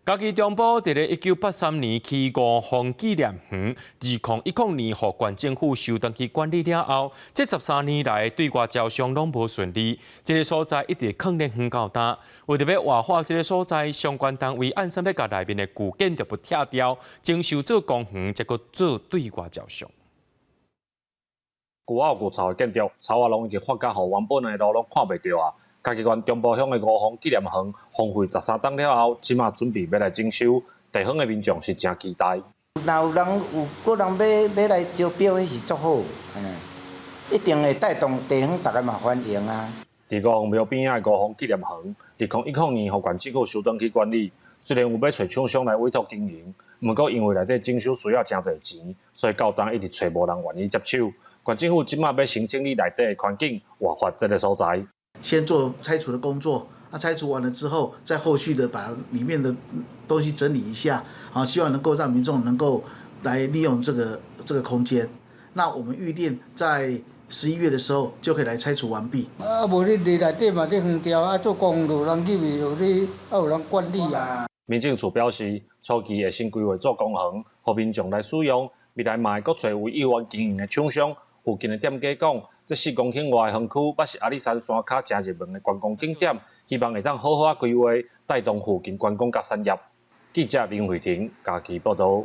嘉义中部伫咧1983年起5峰纪念园，2010年互县政府收登去管理了后，这13年来对外招商拢无顺利。这个所在一直坑咧远到大，为着要活化这个所在，相关单位按三要甲内面的旧建筑物拆掉，征收做公园，再搁做对外招商。旧有旧巢的建筑，草啊拢已经发甲互原本的路拢看袂到啊。嘉义县中部乡的5峰纪念园荒废13档了后，即马准备要来征收，地方的民众是真期待。若有人个人要来招标，迄是足好，一定会带动地方大家嘛欢迎啊。伫5峰庙边仔的5峰纪念园，2010年互县政府收登去管理。虽然有要找厂商来委托经营，不过因为内底征收需要真侪钱，所以到当一直找无人愿意接手。县政府即马要先整理内底的环境，活化这个所在。先做拆除的工作，拆除完了之后，再后续的把里面的东西整理一下，希望能够让民众能够来利用这个空间。那我们预定在11月的时候就可以来拆除完毕。无你内底嘛咧横条，做公路人入去就咧，有人管理啊。民政处表示，初期会先规划做公园，互民众来使用，未来嘛会搁找有意愿经营的厂商。附近的店家讲，这4公顷外的园区，捌是阿里山山脚真热门的观光景点，希望会当好好规划，带动附近观光甲产业。记者林慧婷，嘉义报道。